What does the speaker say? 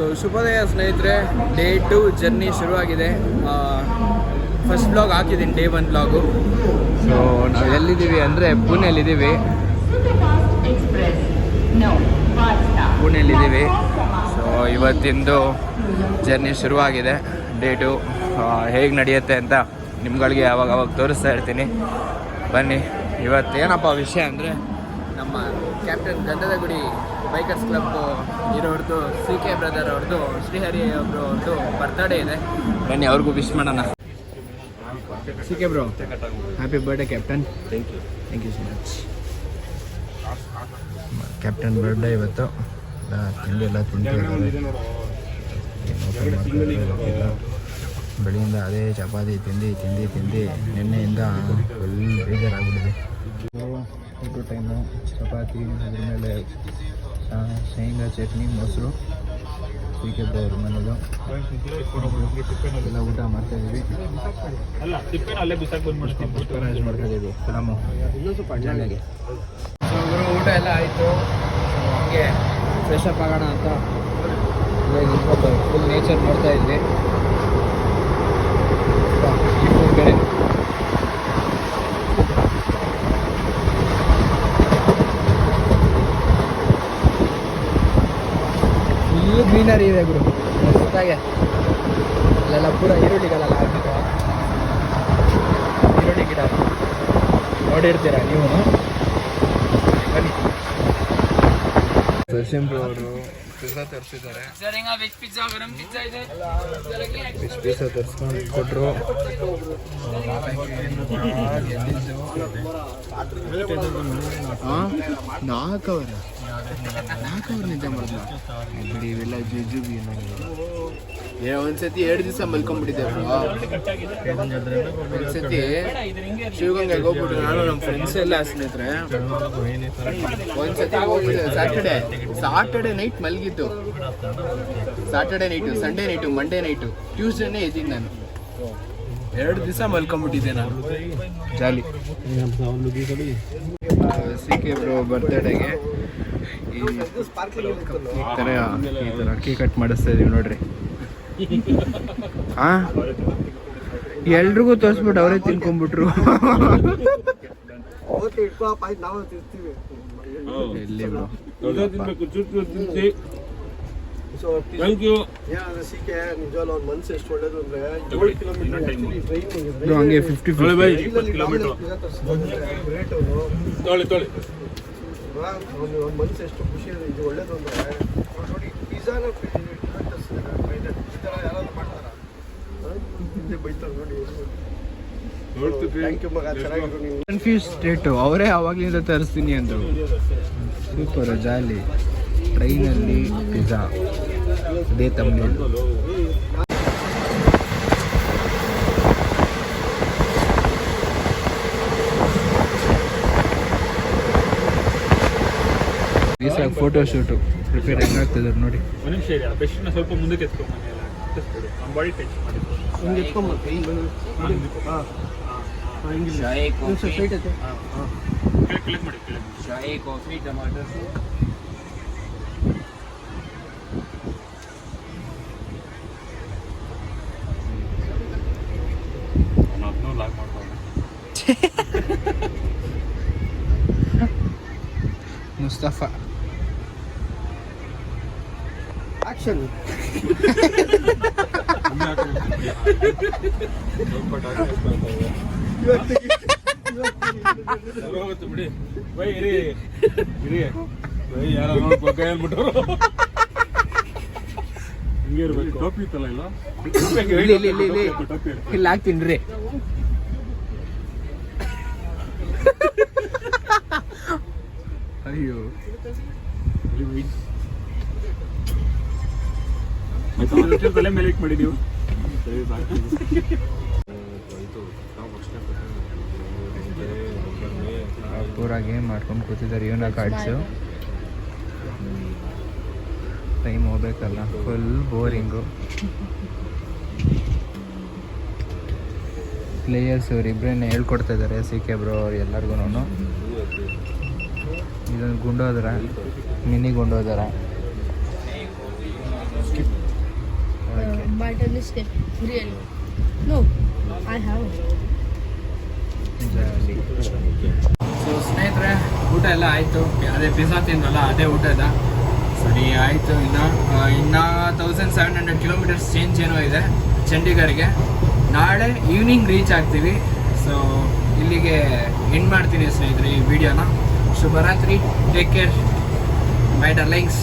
So ಶುಭೋದಯ ಸ್ನೇಹಿತರೆ, day 2 journey ಶುರುವಾಗಿದೆ. ಫಸ್ಟ್ ಬ್ಲಾಗ್ ಹಾಕಿದ್ದೀನಿ, ಡೇ 1 ಬ್ಲಾಗು. ಸೊ ನಾವು ಎಲ್ಲಿದ್ದೀವಿ ಅಂದರೆ ಪುಣೆಯಲ್ಲಿದ್ದೀವಿ. ಪುಣೆಯಲ್ಲಿದ್ದೀವಿ. ಸೊ ಇವತ್ತಿಂದು ಜರ್ನಿ ಶುರುವಾಗಿದೆ. ಡೇ 2 ಹೇಗೆ ನಡೆಯುತ್ತೆ ಅಂತ ನಿಮ್ಗಳಿಗೆ ಅವಾಗ ತೋರಿಸ್ತಾ ಇರ್ತೀನಿ. ಬನ್ನಿ. ಇವತ್ತೇನಪ್ಪ ವಿಷಯ ಅಂದರೆ, ನಮ್ಮ ಕ್ಯಾಪ್ಟನ್ ಗಂಧದಗುಡಿ ಬೈಕರ್ಸ್ ಕ್ಲಬ್ ಇರೋರ್ದು CK ಬ್ರದರ್ ಅವ್ರದ್ದು, ಶ್ರೀಹರಿ ಅವ್ರದ್ದು ಬರ್ತ್ಡೇ ಇದೆ. ಬನ್ನಿ ಅವ್ರಿಗೂ ವಿಶ್ ಮಾಡೋಣ. CK bro, happy birthday captain. Thank you so much. Captain birthday ಇವತ್ತು. ತಿಂಡಿ ಎಲ್ಲ ತಿಂತಿದ್ದಾರೆ. ಬೆಳಿಯಿಂದ ಅದೇ ಚಪಾತಿ ತಿಂದು ನಿನ್ನೆಯಿಂದ ಫುಲ್ ಬೇಜಾರಾಗ್ಬಿಟ್ಟಿದೆ. ಊಟ ಟೈಮು ಚಪಾತಿ, ಅದ್ರ ಮೇಲೆ ಶೇಂಗಾ ಚಟ್ನಿ, ಮೊಸರು. CK ಬ್ರೋ ಅವ್ರ ಮನೆಯದು ಎಲ್ಲ ಊಟ ಮಾಡ್ತಾಯಿದ್ದೀವಿ. ಅರೇಂಜ್ ಮಾಡ್ತಾಯಿದ್ದೀವಿ ಫಿಲಮು ಜಾಲಿಯಾಗಿ. ಸೊ ಇವರು ಊಟ ಎಲ್ಲ ಆಯಿತು. ಹಂಗೆ ಫ್ರೆಶ್ ಅಪ್ ಆಗೋಣ ಅಂತ ಫುಲ್ ನೇಚರ್ ನೋಡ್ತಾ ಇದ್ವಿ. ಕಡೆ ಫುಲ್ ಗ್ರೀನರಿ ಇದೆ ಗುರು, ಮಸ್ತಾಗೆ. ಅಲ್ಲೆಲ್ಲ ಪೂರ ಈರುಳ್ಳಿಗಳೆಲ್ಲ ಹಾಕಿದ್ದು, ಈರುಳ್ಳಿ ಗಿಡ ನೋಡಿರ್ತೀರ ನೀವು. ಬನ್ನಿ. ಶಶಿಂಬ್ರು ಅವರು ಪಿಜ್ಜಾ ತರಿಸಿದ್ದಾರೆ. ಪಿಜ್ಜಾ ತರಿಸ್ಕೊಂಡು ಕೊಟ್ಟರು. ನಾಲ್ಕು ಅವರ್ ನಿದ್ದೆ ಮಾಡಿದ್ಲ ಬಿಡಿ. ಇವೆಲ್ಲ ಜುಜುಬಿ ಒಂದ್ಸತಿ 2 ದಿವಸ ಮಲ್ಕೊಂಡ್ಬಿಟ್ಟಿದ್ದೆ. ಒಂದ್ಸತಿ ಶಿವಗಂಗೆಗೆ ಹೋಗ್ಬಿಟ್ಟು ನಾನು ನಮ್ಮ ಫ್ರೆಂಡ್ಸ್ ಎಲ್ಲ ಸ್ನೇಹಿತರೆ ಒಂದ್ಸತಿ ಹೋಗಿದ್ದೆ. ಸಾಟರ್ಡೆ ನೈಟ್ ಮಲಗಿದ್ದು. Saturday night, Sunday night, Monday night, ಟ್ಯೂಸ್ಡೇನೇ ಎದ್ದಿದ್ದು ನಾನು. 2 ದಿವಸ ಮಲ್ಕೊಂಡ್ಬಿಟ್ಟಿದ್ದೆ ನಾನು. ಜಾಲಿ. CK ಬ್ರೋ ಬರ್ತ್ಡೇಗೆ ಈ ಥರ ಕೇಕ್ ಕಟ್ ಮಾಡಿಸ್ತಾ ಇದೀವಿ ನೋಡ್ರಿ. ಎಲ್ರಿಗೂ ತೋರಿಸ್ಬಿಟ್ಟು ಅವರೇ ತಿನ್ಕೊಂಡ್ಬಿಟ್ರು. ಎಲ್ಲಿ ಬ್ರೋ ಥ್ಯಾಂಕ್ ಯು. ಹಂಗೆ 50 ಮನಸ್ಸು ಎಷ್ಟು ಖುಷಿ ಇದೆ. ಇದು ಒಳ್ಳೇದು ಅಂದರೆ ನೋಡಿ, ಪಿಜ್ಜಾನ ಯಾರಾದ್ರೂ ಮಾಡ್ತಾರ ಬೈತಾರೆ ನೋಡಿ. ಥ್ಯಾಂಕ್ ಯು ಮಗ, ಚೆನ್ನಾಗಿರು. ನೀವು ಕನ್ಫ್ಯೂಸ್ ಸ್ಟೇಟು. ಅವರೇ ಆವಾಗಲಿಂದ ತರಿಸ್ತೀನಿ ಅಂದರು. ಸೂಪರ್ ಜಾಲಿ. ಟ್ರೈನಲ್ಲಿ ಪಿಜ್ಜಾ, ಅದೇ ತಮ್ಮನೇಲಿ. ಈಸಾಗಿ ಫೋಟೋ ಶೂಟು ಪ್ರಿಪೇರ್ ಹೆಂಗಾಗ್ತಿದ್ದಾರೆ ನೋಡಿ. ಒಂದು ನಿಮಿಷ ಇದೆ, ಬೆಸ್ಟ್ನ ಸ್ವಲ್ಪ ಮುಂದಕ್ಕೆ ಎತ್ಕೊಂಬನ್ನಿ. ಬಾಡಿ ಟಚ್ ಮಾಡಿ ಹಿಂಗೆ ಎತ್ಕೊಂಬರ್ತೀವಿ. ಕ್ಲಿಕ್ ಮಾಡಿ. ಶಾಹಿ ಕಾಫಿ, ಟಮಾಟರ್ ಸೂಪ್. ಲಾಗ್ ಮಾಡ್ತಾರೆ ಮುಸ್ತಫಾ. ಆಕ್ಷನ್. ಬಿಡಿ ಬೈ, ಇರಿ ಬೈ, ಯಾರು ನೋಡ್ಬೇಕು ಹೇಳ್ಬಿಟ್ಟರು. ಹಿಂಗೆ ಇರ್ಬೇಕು. ಟೋಪಿ ಇತ್ತಲ್ಲ, ಇಲ್ಲ ಇಲ್ಲಿ ಹಾಕ್ತೀನಿ ರೀ. ಅಯ್ಯೋ ತಲೆ ಮೇಲೆ ಇಟ್ಟು ಮಾಡಿ ನೀವು. ಪೂರ ಗೇಮ್ ಮಾಡ್ಕೊಂಡು ಕೂತಿದ್ದಾರೆ. ಇವನ ಕಾರ್ಡ್ಸು. ಟೈಮ್ ಹೋಗ್ಬೇಕಲ್ಲ, ಫುಲ್ ಬೋರಿಂಗು. ಪ್ಲೇಯರ್ಸ್ ಇವರಿಬ್ಬರನ್ನೇ ಹೇಳ್ಕೊಡ್ತಾ ಇದ್ದಾರೆ, CK ಬ್ರೋ ಅವ್ರು ಎಲ್ಲರಿಗೂ. ಇದೊಂದು ಗುಂಡೋದರ, ಮಿನಿ ಗುಂಡೋದರ. tennis game. Really. No, I have. So ಸ್ನೇಹಿತರೆ, ಊಟ ಎಲ್ಲ ಆಯಿತು. ಅದೇ ಪಿಜ್ಜಾ ತಿಂದ್ವಲ್ಲ, ಅದೇ ಊಟದ ಸರಿ ಆಯಿತು. ಇನ್ನು 1700 ಕಿಲೋಮೀಟರ್ಸ್ ಚೇಂಜ್ ಏನೋ ಇದೆ ಚಂಡೀಗಢಗೆ. ನಾಳೆ ಈವ್ನಿಂಗ್ ರೀಚ್ ಆಗ್ತೀವಿ. ಸೊ ಇಲ್ಲಿಗೆ ಎಂಡ್ ಮಾಡ್ತೀನಿ ಸ್ನೇಹಿತರೆ ಈ ವಿಡಿಯೋನ. ಶುಭರಾತ್ರಿ, ಟೇಕ್ ಕೇರ್, ಬೈ ಡಾರ್ಲಿಂಗ್ಸ್.